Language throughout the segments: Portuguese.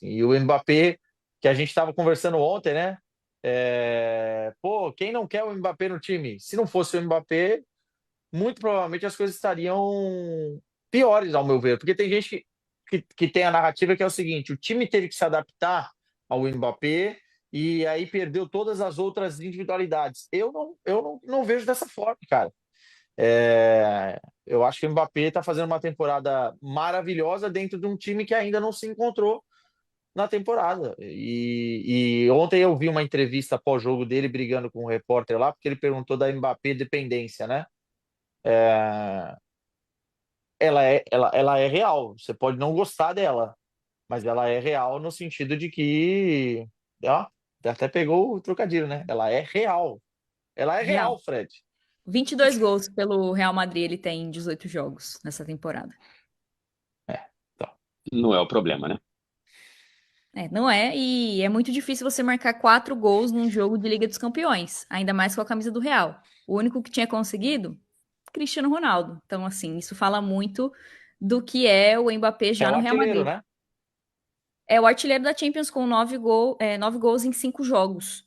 assim. E o Mbappé, que a gente estava conversando ontem, né? Pô, quem não quer o Mbappé no time? Se não fosse o Mbappé, muito provavelmente as coisas estariam piores, ao meu ver, porque tem gente que tem a narrativa que é o seguinte: o time teve que se adaptar ao Mbappé e aí perdeu todas as outras individualidades. Eu não vejo dessa forma, cara. Eu acho que o Mbappé está fazendo uma temporada maravilhosa dentro de um time que ainda não se encontrou na temporada. E ontem eu vi uma entrevista pós-jogo dele brigando com um repórter lá, porque ele perguntou da Mbappé dependência, né? Ela é real. Você pode não gostar dela, mas ela é real no sentido de que, ó, até pegou o trocadilho, né? Ela é real. Ela é Real. real, Fred. 22 gols pelo Real Madrid ele tem em 18 jogos nessa temporada. Então, Não é o problema, né? Não é, e é muito difícil você marcar 4 gols num jogo de Liga dos Campeões, ainda mais com a camisa do Real. O único que tinha conseguido, Cristiano Ronaldo. Então, assim, isso fala muito do que é o Mbappé é já o no Real artilheiro, Madrid. né? É o artilheiro da Champions com 9 gols em 5 jogos.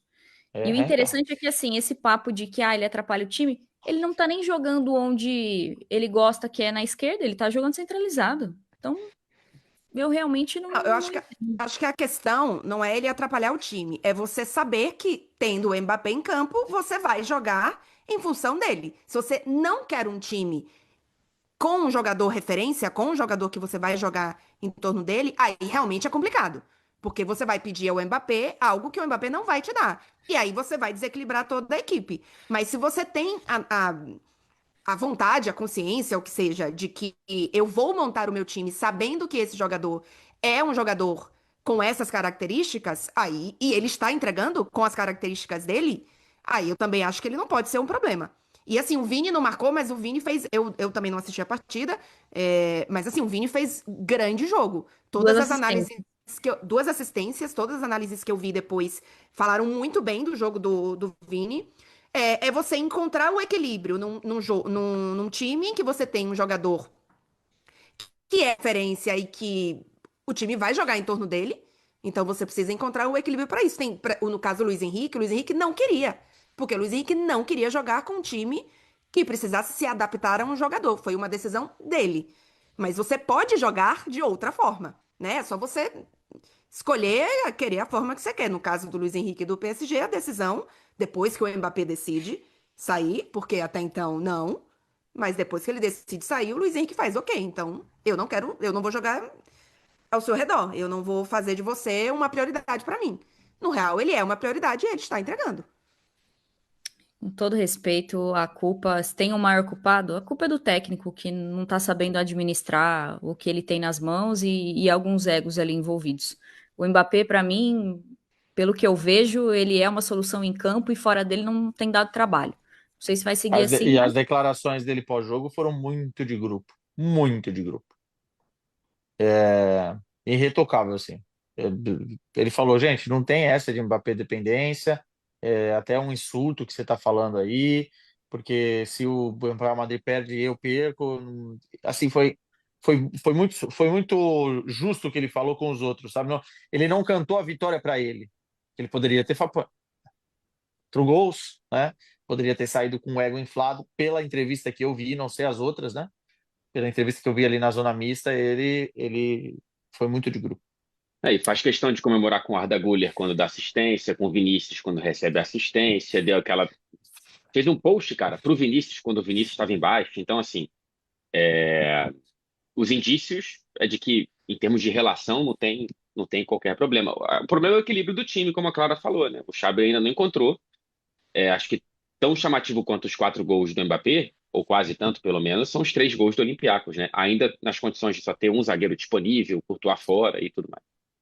E o Então. interessante é que, assim, esse papo de que ele atrapalha o time, ele não tá nem jogando onde ele gosta, que é na esquerda, ele tá jogando centralizado. Então, eu realmente Não, eu não entendo. acho que a questão não é ele atrapalhar o time, é você saber que, tendo o Mbappé em campo, você vai jogar em função dele. Se você não quer um time com um jogador referência, com um jogador que você vai jogar em torno dele, aí realmente é complicado. Porque você vai pedir ao Mbappé algo que o Mbappé não vai te dar. E aí você vai desequilibrar toda a equipe. Mas se você tem a vontade, a consciência, o que seja, de que eu vou montar o meu time sabendo que esse jogador é um jogador com essas características, aí, e ele está entregando com as características dele, aí eu também acho que ele não pode ser um problema. E assim, o Vini não marcou, mas o Vini fez. Eu também não assisti a partida, mas assim, o Vini fez grande jogo. Duas Todas as análises assistências. duas assistências, todas as análises que eu vi depois falaram muito bem do jogo do Vini. É você encontrar o equilíbrio num time em que você tem um jogador que é referência e que o time vai jogar em torno dele. Então você precisa encontrar o equilíbrio para isso. No caso do o Luiz Henrique não queria. Porque o Luiz Henrique não queria jogar com um time que precisasse se adaptar a um jogador. Foi uma decisão dele. Mas você pode jogar de outra forma, né? É só você escolher, querer a forma que você quer. No caso do Luiz Henrique e do PSG, a decisão, depois que o Mbappé decide sair, porque até então não, mas depois que ele decide sair, o Luiz Henrique faz, ok, então eu não vou jogar ao seu redor, eu não vou fazer de você uma prioridade pra mim. No real, ele é uma prioridade e ele está entregando. Com todo respeito, a culpa, se tem um maior culpado, a culpa é do técnico que não está sabendo administrar o que ele tem nas mãos e alguns egos ali envolvidos. O Mbappé, para mim, pelo que eu vejo, ele é uma solução em campo e fora dele não tem dado trabalho. Não sei se vai seguir assim, E mas as declarações dele pós-jogo foram muito de grupo. Muito de grupo. Irretocável, assim. É, Ele falou, gente, não tem essa de Mbappé dependência, até um insulto que você está falando aí, porque se o Real Madrid perde, eu perco. Assim, foi muito justo o que ele falou com os outros, sabe? Ele não cantou a vitória para ele. Ele poderia ter feito gols, né? Poderia ter saído com o ego inflado pela entrevista que eu vi, não sei as outras, né? Pela entrevista que eu vi ali na zona mista, ele foi muito de grupo. E faz questão de comemorar com o Arda Güler quando dá assistência, com o Vinícius quando recebe assistência, deu aquela. Fez um post, cara, pro Vinícius quando o Vinícius estava embaixo. Então, assim, os indícios é de que, em termos de relação, não tem qualquer problema. O problema é o equilíbrio do time, como a Clara falou, né? O Xabi ainda não encontrou. Acho que tão chamativo quanto os 4 gols do Mbappé, ou quase tanto pelo menos, são os 3 gols do Olympiacos, né? Ainda nas condições de só ter um zagueiro disponível, Courtois fora e tudo mais.